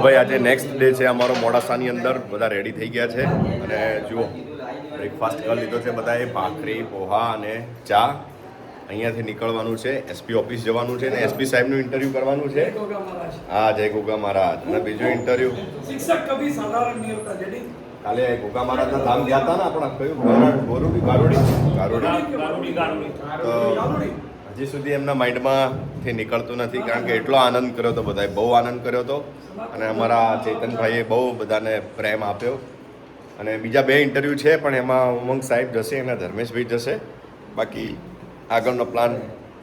ભાઈ આજે next day છે અમારો મોડાસાની અંદર. બધા રેડી થઈ ગયા છે અને જુઓ બ્રેકફાસ્ટ કરી લીધો છે બધાએ. ભાખરી, પોહા અને ચા. અહીંયાથી નીકળવાનું છે, એસપી ઓફિસ જવાનું છે ને એસપી સાહેબનું ઇન્ટરવ્યૂ કરવાનું છે. હા, જય ગોગા મહારાજ. અને બીજું ઇન્ટરવ્યૂ શિક્ષક કભી સાધારણ નહીં હોતા જેડી. કાલે ગોગા મહારાજના ધામ ગયા હતા ને આપણા કયું ગારોડી. હજી સુધી એમના માઇન્ડમાંથી નીકળતું નથી કારણ કે એટલો આનંદ કર્યો હતો બધાએ, બહુ આનંદ કર્યો હતો. અને અમારા ચેતનભાઈએ બહુ બધાને પ્રેમ આપ્યો. અને બીજા 2 ઇન્ટરવ્યૂ છે પણ એમાં ઉમંગ સાહેબ જશે અને ધર્મેશભાઈ જશે. બાકી આગળનો પ્લાન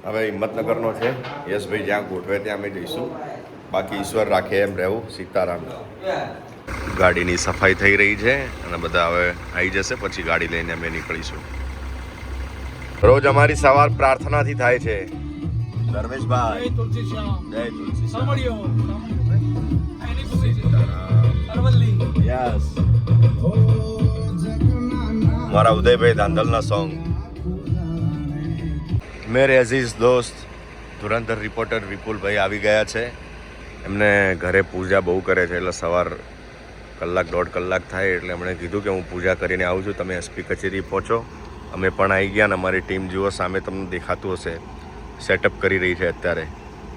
હવે હિંમતનગરનો છે. યશભાઈ જ્યાં ગોઠવે ત્યાં અમે જઈશું. બાકી ઈશ્વર રાખે એમ રહેવું. સીતારામ. ગાડીની સફાઈ થઈ રહી છે અને બધા હવે આવી જશે, પછી ગાડી લઈને અમે નીકળીશું. રોજ અમારી સવાર પ્રાર્થનાથી થાય છે. ધર્મેશભાઈ, જય તુલસી શ્યામ. યસ. મારા ઉદયભાઈ ધાંધલના સોંગ. મેરે અઝીઝ દોસ્ત ધુરંધર રિપોર્ટર વિપુલભાઈ આવી ગયા છે. એમને ઘરે પૂજા બહુ કરે છે એટલે સવાર 1-1.5 કલાક થાય એટલે એમણે કીધું કે હું પૂજા કરીને આવું છું, તમે એસપી કચેરી પહોંચો. અમે પણ આવી ગયા અને અમારી ટીમ જુઓ સામે તમને દેખાતું હશે, સેટઅપ કરી રહી છે અત્યારે.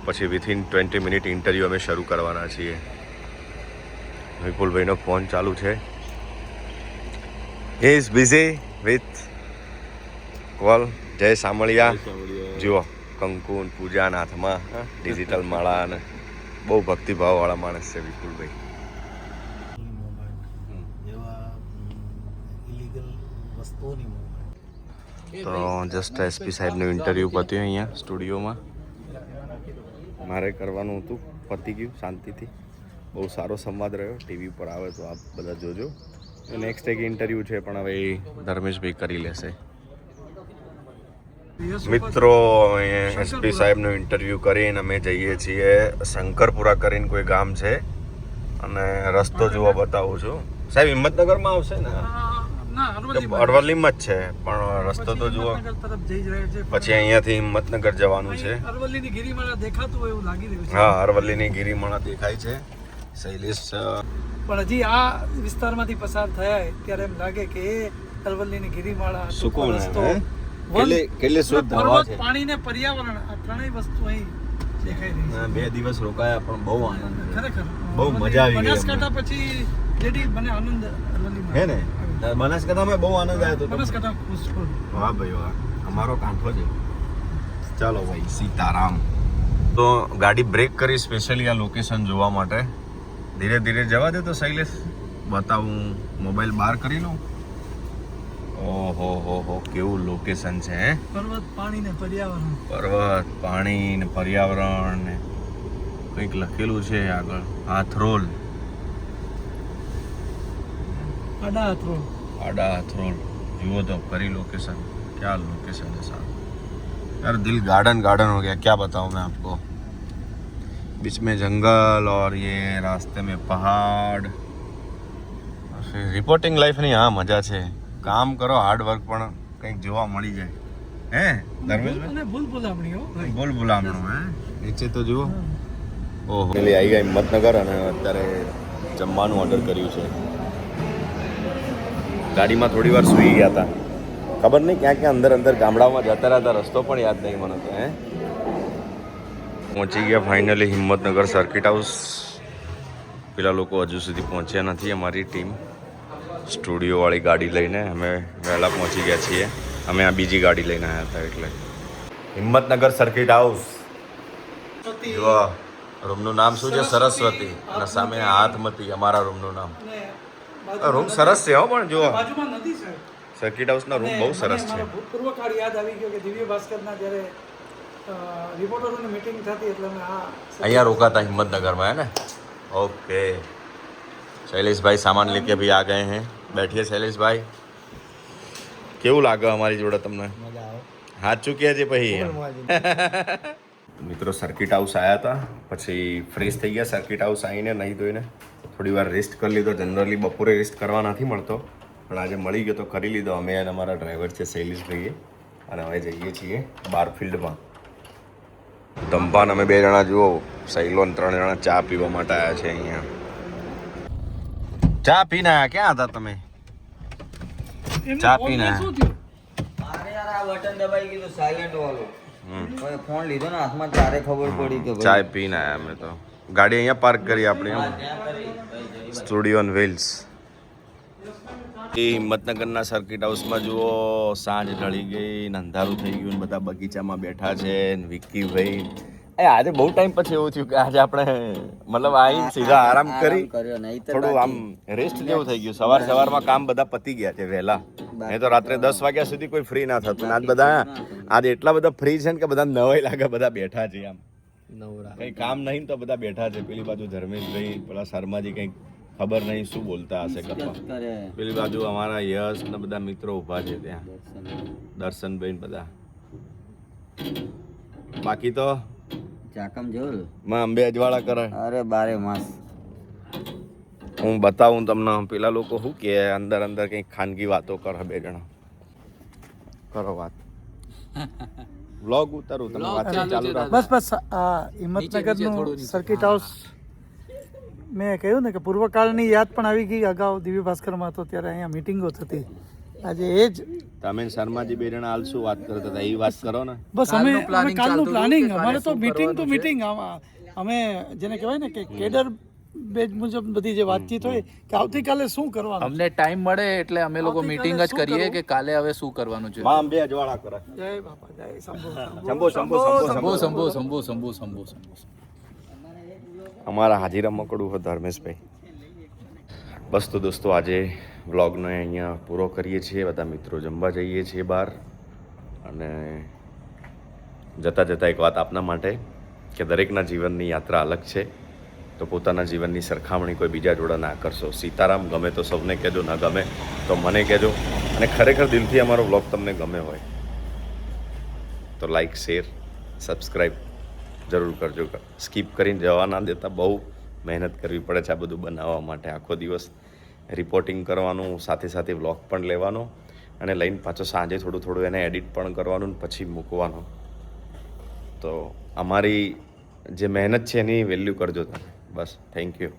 પછી વિથિન 20 મિનિટ ઇન્ટરવ્યૂ અમે શરૂ કરવાના છીએ. વિપુલભાઈનો ફોન ચાલુ છે. He is busy with call. જય સામળિયા. જુઓ કંકુ પૂજાના હાથમાં ડિજિટલ માળા અને બહુ ભક્તિભાવવાળા માણસ છે વિપુલભાઈ. તો જસ્ટ એસપી સાહેબનું ઇન્ટરવ્યૂ પત્યું અહીંયા સ્ટુડિયોમાં. મારે કરવાનું હતું, પતી ગયું શાંતિથી. બહુ સારો સંવાદ રહ્યો. ટીવી પર આવે તો આપ બધા જોજો. નેક્સ્ટ એક ઇન્ટરવ્યૂ છે પણ હવે ધર્મેશભાઈ કરી લેશે. મિત્રો એસપી સાહેબનું ઇન્ટરવ્યૂ કરીને અમે જઈએ છીએ શંકરપુરા કરીને કોઈ ગામ છે અને રસ્તો જોવા બતાવું છું. સાહેબ હિંમતનગરમાં આવશે ને? અરવલ્લીમાં જ છે પણ રસ્તો તો જુઓ. પછી અહીંયાથી હિંમતનગર જવાનું છે. અરવલ્લીની ગિરિમાળા દેખાતું હોય એવું લાગી રહ્યું છે. હા, અરવલ્લીની ગિરિમાળા દેખાય છે. શૈલેષ પણ હજી આ વિસ્તારમાંથી પસાર થયા ત્યારે એમ લાગે કે એ અરવલ્લીની ગિરિમાળા, સુકૂન રસ્તો, કેટલી શુદ્ધ હવા છે. પાણી ને પર્યાવરણ, આ ત્રણેય વસ્તુ અહીં દેખાઈ રહી છે. 2 દિવસ રોકાયા પણ બહુ આનંદ, ખરેખર બહુ મજા આવી ગઈ. બનાસકાંઠા પછી જેડી મને આનંદ અરવલ્લીમાં હે ને. બનાસકાંઠામાં બહુ આનંદ આવ્યો હતો. બનાસકાંઠા ખુશફુલ. વાહ ભાઈ વાહ, અમારો કાંઠો છે. ચાલો ભાઈ, સીતારામ. તો ગાડી બ્રેક કરી સ્પેશિયલી આ લોકેશન જોવા માટે. ધીરે ધીરે જવા દે તો શૈલેષ બતાવું. મોબાઈલ બહાર કરી લઉં. ઓહો હો, કેવું લોકેશન છે હે. પર્વત, પાણી ને પર્યાવરણ. પર્વત, પાણી ને પર્યાવરણ ને કંઈક લખેલું છે આગળ. હાથરોલ. આડા હાથરોલ. आडा हथरोल. जुओ तो करी लोकेशन. क्या लोकेशन है साहब. यार दिल गार्डन गार्डन हो गया, क्या बताऊँ मैं आपको. बीच में जंगल और ये रास्ते में पहाड़. फिर रिपोर्टिंग लाइफ नहीं. हाँ मजा છે. કામ કરો, હાર્ડ વર્ક પણ કંઈક જોવા મળી જાય હે ધર્મેશભાઈ. ભૂલ ભૂલામણું હે. નીચે તો જુઓ. ઓહો, પેલી આવી ગયા હિંમતનગર અને અત્યારે જમવાનું ઓર્ડર કર્યું છે. ગાડીમાં થોડી વાર સૂઈ ગયા હતા. ખબર નહીં ક્યાં ક્યાં અંદર ગામડામાં જતા રહેતા, રસ્તો પણ યાદ નહીં મને તો. પહોંચી ગયા ફાઇનલી હિંમતનગર સર્કિટ હાઉસ. પેલા લોકો હજુ સુધી પહોંચ્યા નથી. અમારી ટીમ સ્ટુડિયોવાળી ગાડી લઈને અમે વહેલા પહોંચી ગયા છીએ. અમે આ બીજી ગાડી લઈને આવ્યા હતા એટલે. Himmatnagar circuit house. જો રૂમનું નામ શું છે? સરસ્વતી. અને સામે હાથમતી અમારા રૂમનું નામ. રૂમ સરસ છે હો, પણ જો સર્કિટ હાઉસના રૂમ બહુ સરસ છે. પૂર્વ કાળ યાદ આવી ગયો કે દિવ્ય ભાસ્કરના જ્યારે રિપોર્ટરોની મીટિંગ થતી એટલે અમે અહીંયા રોકાતા હિંમતનગરમાં હે ને. ઓકે शैलेश भाई सामान लेके अभी आ गए हैं. बैठिए शैलेश भाई. કેવું લાગે અમારી જોડે તમને? હાથ ચૂક્યા છે પછી. મિત્રો સર્કિટ હાઉસ આવ્યા હતા, પછી ફ્રેશ થઈ ગયા. સર્કિટ હાઉસ આવીને નહીં ધોઈને થોડી વાર રેસ્ટ કરી લીધો. જનરલી બપોરે રેસ્ટ કરવા નથી મળતો પણ આજે મળી ગયો તો કરી લીધો. અમે અને અમારા ડ્રાઈવર છે શૈલેષભાઈએ અને હવે જઈએ છીએ બાર ફિલ્ડમાં. ધંભાન અમે 2 જણા જુઓ, સૈલોન 3 જણા ચા પીવા માટે આવ્યા છે અહીંયા. ચા પીને આયા ક્યાં હતા તમે? એમને ચા ફોનમાં પીને. શું થયું? અરે યાર આ બટન દબાઈ ગયું સાયલેન્ટ વાળું. હવે ફોન લીધો ને હાથમાં ત્યારે ખબર પડી કે ચાય પીને આયા અમે તો. ગાડી અહીંયા પાર્ક કરી આપણે સ્ટુડિયો ઓન વ્હીલ્સ. એ હિંમતનગરના સર્કિટ હાઉસમાં જુઓ સાંજ ઢળી ગઈ ને અંધારું થઈ ગયું ને બધા બગીચામાં બેઠા છે ને વિક્કીભાઈ આજે બહુ ટાઈમ પછી એવું થયું કે આજે આપણે મતલબ આવી સીધા આરામ કરી કર્યો નહીં તો થોડું આમ રેસ્ટ જેવું થઈ ગયું. સવારમાં કામ બધા પતી ગયા છે વહેલા. નહીં તો રાત્રે 10 વાગ્યા સુધી કોઈ ફ્રી ના થતું. આજ બધા આજે એટલા બધા ફ્રી છે ને કે બધા નવાઈ લાગે બધા બેઠા છે આમ કઈ કામ નહીં તો બધા બેઠા છે. પેલી બાજુ ધર્મેશભાઈ પેલા શર્માજી કંઈક ખબર નહીં શું બોલતા હશે કરવા. કરે પેલી બાજુ અમારા યશ ને બધા મિત્રો ઊભા છે ત્યાં દર્શનભાઈ ને બધા. બાકી તો ચાકમ જોલ માં અંબે અજવાળા કરે. અરે બારે માસ હું બતાવું તમને પેલા લોકો શું કે અંદર કંઈક ખાનગી વાતો કરે બે જણા. કરો વાત. વ્લોગ ઉતારું તમે વાત ચાલુ રાખો. બસ આ હિંમતનગરનું સર્કિટ હાઉસ મેં કહ્યું ને કે પૂર્વકાળની યાદ પણ આવી ગઈ. અગાઉ દિવ્ય ભાસ્કરમાં હતો ત્યારે અહીંયા મિટિંગો થતી. આજે એ જ તમે ને શર્માજી બે જણા હાલ શું વાત કરતા હતા એ વાત કરો ને. બસ અમે કાલનું પ્લાનિંગ અમારે તો મીટિંગ અમે જેને કહેવાય ને કે કેડર બેઝ મુજબ બધી જે વાતચીત હોય કે આવતીકાલે શું કરવાનું. અમને ટાઈમ મળે એટલે અમે લોકો મીટિંગ જ કરીએ કે કાલે હવે શું કરવાનું છે. માં અંબે અજવાળા કરે. જય બાપા જય શંભુ શંભો શંભો શંભો શંભુ શંભુ શંભુ શંભુ શંભુ. અમારા હાજીરા મકડું હોય ધર્મેશભાઈ. બસ તો દોસ્તો આજે વ્લોગને અહીંયા પૂરો કરીએ છીએ. બધા મિત્રો જમવા જઈએ છીએ બહાર. અને જતાં એક વાત આપના માટે કે દરેકના જીવનની યાત્રા અલગ છે તો પોતાના જીવનની સરખામણી કોઈ બીજા જોડે ના કરશો. સીતારામ ગમે તો સૌને કહેજો, ન ગમે તો મને કહેજો. અને ખરેખર દિલથી અમારો વ્લોગ તમને ગમે હોય તો લાઈક શેર સબસ્ક્રાઈબ જરૂર કરજો. સ્કીપ કરીને જવા ના દેતા. બહુ મહેનત કરવી પડે છે આ બધું બનાવવા માટે. આખો દિવસ રિપોર્ટિંગ કરવાનું, સાથે વ્લોગ પણ લેવાનો અને લઈને પાછો સાંજે થોડું એને એડિટ પણ કરવાનું ને પછી મૂકવાનું. તો અમારી જે મહેનત છે એની વેલ્યુ કરજો તમે. બસ થેન્ક યુ.